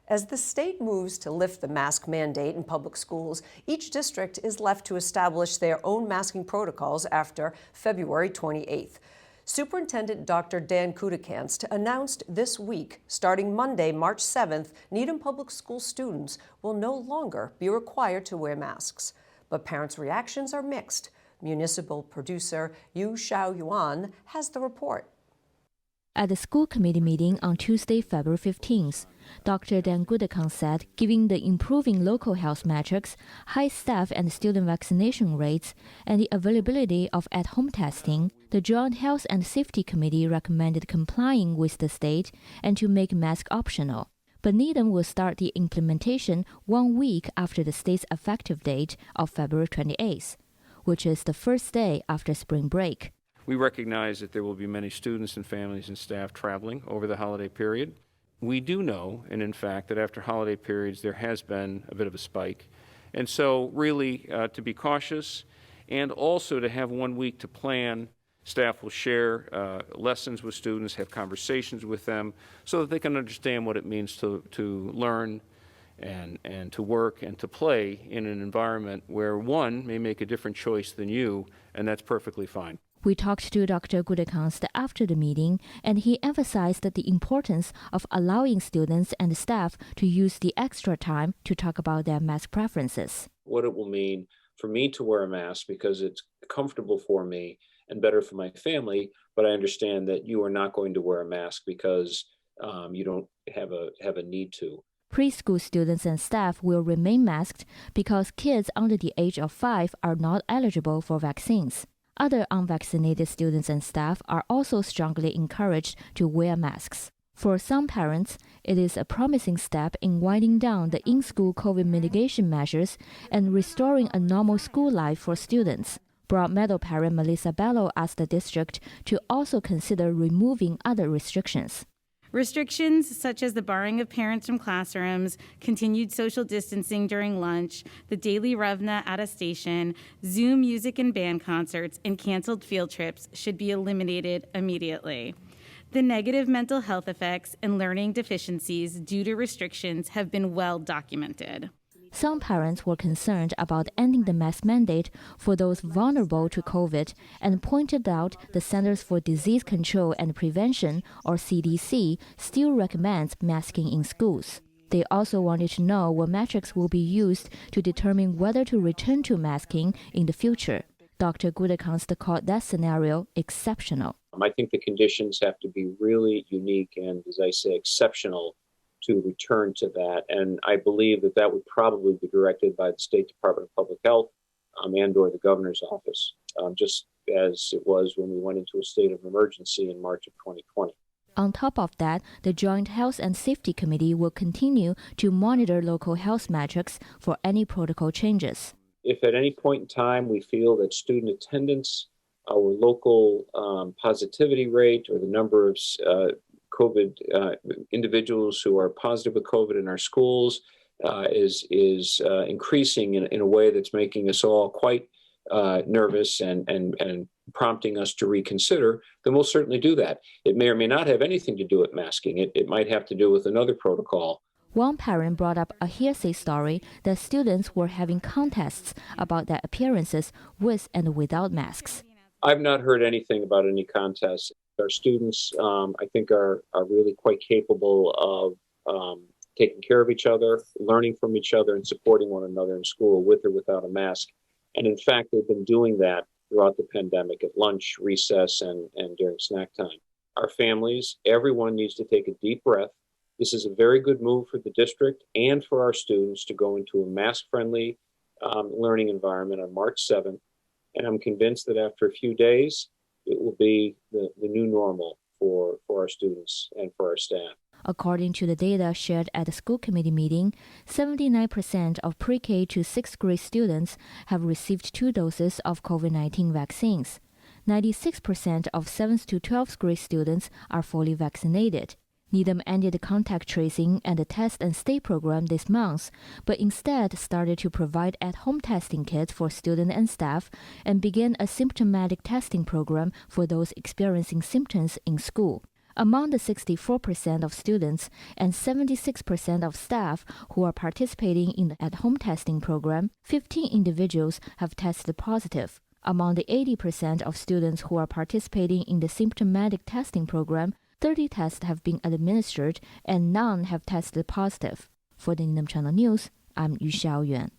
As the state moves to lift the mask mandate in public schools, each district is left to establish their own masking protocols after February 28th. Superintendent Dr. Dan Kudekanst announced this week, starting Monday, March 7th, Needham Public School students will no longer be required to wear masks. But parents' reactions are mixed. Municipal producer Yu Xiao Yuan has the report. At the school committee meeting on Tuesday, February 15th, Dr. Dan Kudekanst said, given the improving local health metrics, high staff and student vaccination rates, and the availability of at-home testing, the Joint Health and Safety Committee recommended complying with the state and to make mask optional. But Needham will start the implementation 1 week after the state's effective date of February 28th, which is the first day after spring break. We recognize that there will be many students and families and staff traveling over the holiday period. We do know, and in fact, that after holiday periods there has been a bit of a spike. And so really to be cautious and also to have 1 week to plan, staff will share lessons with students, have conversations with them so that they can understand what it means to learn and to work and to play in an environment where one may make a different choice than you, and that's perfectly fine. We talked to Dr. Kudekanst after the meeting, and he emphasized the importance of allowing students and staff to use the extra time to talk about their mask preferences. What it will mean for me to wear a mask because it's comfortable for me and better for my family, but I understand that you are not going to wear a mask because you don't have a need to. Preschool students and staff will remain masked because kids under the age of 5 are not eligible for vaccines. Other unvaccinated students and staff are also strongly encouraged to wear masks. For some parents, it is a promising step in winding down the in-school COVID mitigation measures and restoring a normal school life for students. Broad Meadow parent Melissa Bello asked the district to also consider removing other restrictions. Restrictions such as the barring of parents from classrooms, continued social distancing during lunch, the daily Revna attestation, Zoom music and band concerts, and canceled field trips should be eliminated immediately. The negative mental health effects and learning deficiencies due to restrictions have been well documented. Some parents were concerned about ending the mask mandate for those vulnerable to COVID and pointed out the Centers for Disease Control and Prevention, or CDC, still recommends masking in schools. They also wanted to know what metrics will be used to determine whether to return to masking in the future. Dr. Kudekanst called that scenario exceptional. I think the conditions have to be really unique and, as I say, exceptional to return to that. And I believe that would probably be directed by the State Department of Public Health and or the governor's office, just as it was when we went into a state of emergency in March of 2020. On top of that, the Joint Health and Safety Committee will continue to monitor local health metrics for any protocol changes. If at any point in time we feel that student attendance, our local positivity rate, or the number of COVID individuals who are positive with COVID in our schools is increasing in a way that's making us all quite nervous and prompting us to reconsider, then we'll certainly do that. It may or may not have anything to do with masking. It might have to do with another protocol. One parent brought up a hearsay story that students were having contests about their appearances with and without masks. I've not heard anything about any contests. Our students, I think, are really quite capable of taking care of each other, learning from each other, and supporting one another in school with or without a mask. And in fact, they've been doing that throughout the pandemic at lunch, recess, and during snack time. Our families, everyone needs to take a deep breath. This is a very good move for the district and for our students to go into a mask-friendly learning environment on March 7th. And I'm convinced that after a few days, it will be the new normal for our students and for our staff. According to the data shared at the school committee meeting, 79% of pre-K to 6th grade students have received 2 doses of COVID-19 vaccines. 96% of 7th to 12th grade students are fully vaccinated. Needham ended contact tracing and the test and stay program this month, but instead started to provide at-home testing kits for students and staff and began a symptomatic testing program for those experiencing symptoms in school. Among the 64% of students and 76% of staff who are participating in the at-home testing program, 15 individuals have tested positive. Among the 80% of students who are participating in the symptomatic testing program, 30 tests have been administered and none have tested positive. For the Needham Channel News, I'm Yu Xiaoyuan.